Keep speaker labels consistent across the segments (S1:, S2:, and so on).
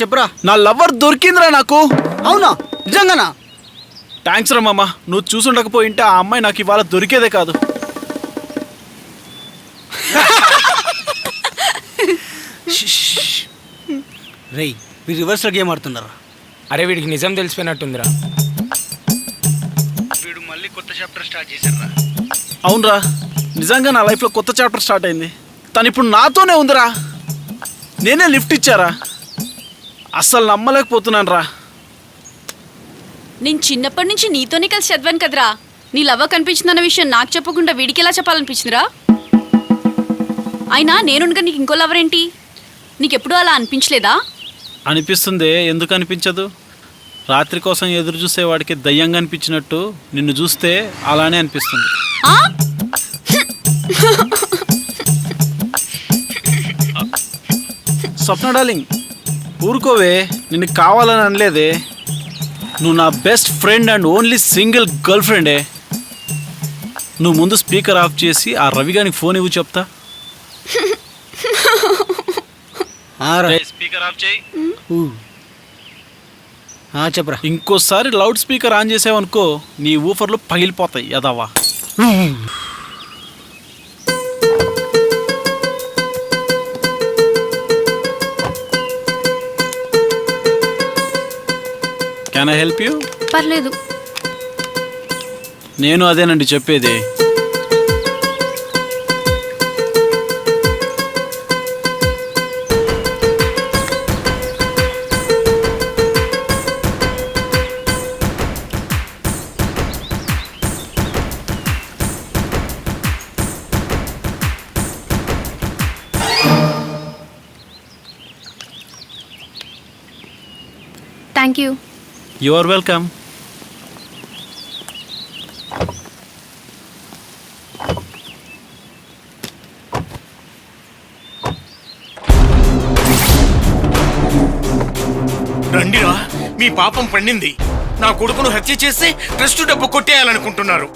S1: చెప్పురా.
S2: నా లవర్ దొరికిందిరా నాకు.
S1: అవునా? నిజంగానా?
S2: థ్యాంక్స్ రా మామ. నువ్వు చూసుండకపోయింటే ఆ అమ్మాయి నాకు ఇవాళ దొరికేదే కాదు.
S1: రేయ్, మీరు రివర్స్లో గేమ్ ఆడుతున్నారా?
S3: అరే వీడికి నిజం తెలిసిపోయినట్టుందిరా.
S1: వీడు మళ్ళీ కొత్త చాప్టర్ స్టార్ట్ చేశారా?
S2: అవునరా, నిజంగా నా లైఫ్లో కొత్త చాప్టర్ స్టార్ట్ అయింది. తను ఇప్పుడు నాతోనే ఉందిరా. నేనే లిఫ్ట్ ఇచ్చారా. అస్సలు నమ్మలేకపోతున్నాను రా.
S4: నేను చిన్నప్పటి నుంచి నీతోనే కలిసి చదివాను కదరా. నీ లవ్వ కనిపించిందన్న విషయం నాకు చెప్పకుండా వీడికి ఎలా చెప్పాలనిపించిందిరా? అయినా నేనుండగా నీకు ఇంకో లవర్ ఏంటి? నీకెప్పుడు అలా అనిపించలేదా?
S2: అనిపిస్తుంది. ఎందుకు అనిపించదు? రాత్రి కోసం ఎదురు చూసేవాడికి దయ్యంగా అనిపించినట్టు నిన్ను చూస్తే అలానే అనిపిస్తుంది. స్వప్న డార్లింగ్, ఊరుకోవే. నిన్ను కావాలని అనలేదే. నువ్వు నా best friend and only single girl ఫ్రెండే. నువ్వు ముందు స్పీకర్ ఆఫ్ చేసి ఆ రవి గారికి ఫోన్ ఇవ్వు చెప్తా. స్పీకర్ ఆఫ్ చేయి.
S1: చెప్పరా.
S2: ఇంకోసారి లౌడ్ స్పీకర్ ఆన్ చేసావనుకో నీ ఊఫర్లు పగిలిపోతాయి యదవా. Can I help you?
S4: పర్లేదు.
S2: నేను అదేనండి చెప్పేది.
S4: Thank you.
S2: You are welcome.
S5: రండిరా, మీ పాపం పండింది. నా కొడుకును హత్య చేసి ట్రస్ట్ డబ్బు కొట్టేయాలనుకుంటున్నారు.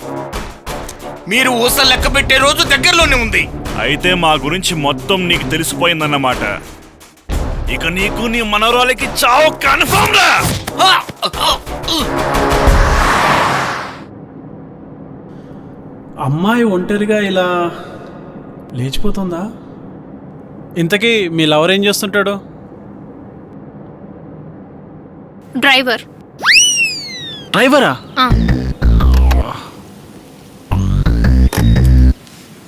S5: మీరు ఊసలు లెక్క పెట్టే రోజు దగ్గరలోనే ఉంది.
S6: అయితే మా గురించి మొత్తం నీకు తెలిసిపోయిందన్నమాట. ఇక నీకు నీ మనవరాలకి చావు కన్ఫర్మ్ రా.
S2: అమ్మాయి ఒంటరిగా ఇలా లేచిపోతుందా? ఇంతకీ మీ లవర్ ఏం చేస్తుంటాడు?
S4: డ్రైవర్.
S2: డ్రైవరా?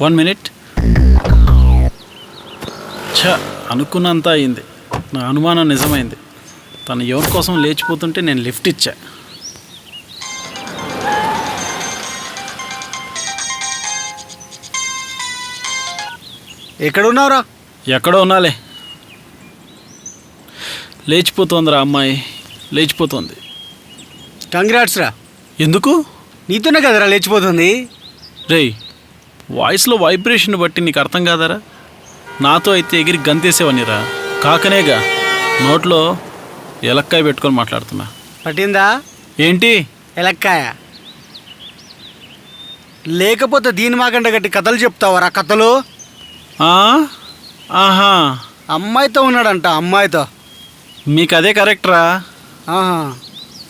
S2: 1 minute. అనుకున్నంత అయింది. నా అనుమానం నిజమైంది. తను ఎవరి కోసం లేచిపోతుంటే నేను లిఫ్ట్ ఇచ్చా.
S1: ఎక్కడున్నావురా?
S2: ఎక్కడో ఉన్నాలే. లేచిపోతుందిరా అమ్మాయి, లేచిపోతుంది.
S1: కంగ్రాట్స్ రా.
S2: ఎందుకు?
S1: నీతోనే కదరా లేచిపోతుంది.
S2: రేయ్, వాయిస్లో వైబ్రేషన్ బట్టి నీకు అర్థం కాదరా? నాతో అయితే ఎగిరి గంతేసేవనిరా. కాకనేగా నోట్లో ఎలక్కాయ పెట్టుకొని మాట్లాడుతున్నా.
S1: పట్టిందా
S2: ఏంటి
S1: ఎలక్కాయ? లేకపోతే దీని మాకంట గట్టి కథలు చెప్తావరా? కథలు.
S2: ఆహా,
S1: అమ్మాయితో ఉన్నాడంట. అమ్మాయితో.
S2: మీకు అదే కరెక్టరా?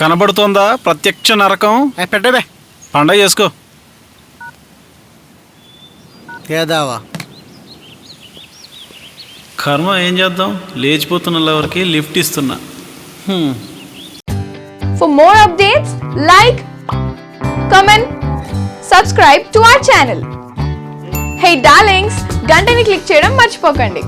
S2: కనబడుతోందా ప్రత్యక్ష నరకం?
S1: పెట్టబే.
S2: పండగ చేసుకో.
S1: ఏదావా
S2: కర్మ. ఏం చేద్దాం, లేచిపోతున్న లవర్కి లిఫ్ట్ ఇస్తున్నా.
S7: For more updates, like, comment, subscribe to our channel. Hey darlings, గంటని click చేయడం మర్చిపోకండి.